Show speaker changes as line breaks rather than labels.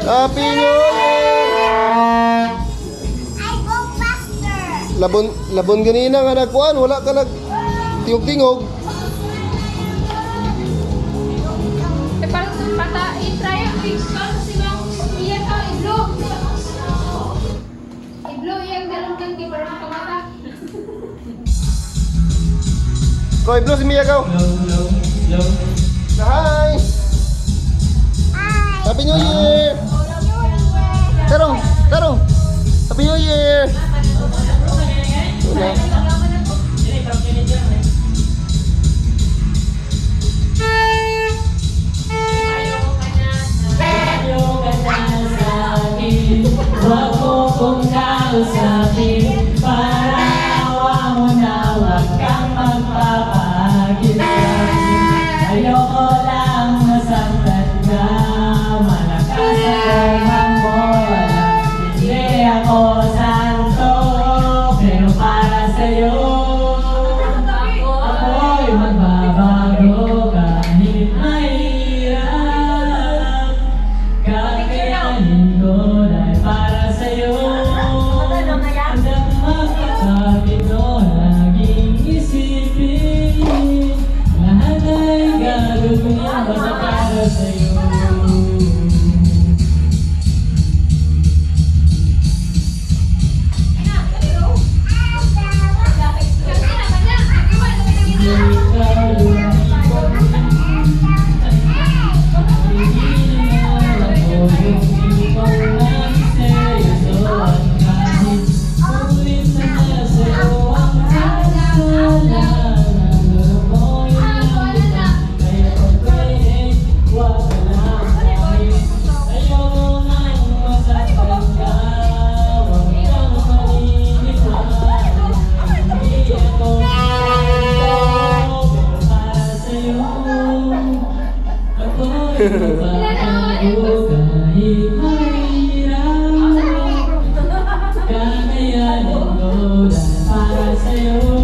Happy New Year!
I go faster.
Labon ganina nga nagkuhan, wala ka nag tingog-tingog.
Eh, parang pata, i-try ang fix ko kasi lang iyan ka, i-blow. I-blow yan, galong kang di parang kamata.
Koy, blow si Mia ko. Hi!
Hi.
Happy New Year! Tarong! Tarong! Happy New Year! Wala.
Huwag mo kong kausapin para awa mo na huwag kang magpapahagis sa akin. Ayoko lang masaktan ka, malakas akong hambol. Hindi ako santo, pero para sa'yo ako'y magbabago kahit mahirap. Kakayanin ko dahil para sa'yo hanggang magkakapit ko laging isipin lahat ay gagawin basta para sa'yo. Kakayanin ko dahil para sa'yo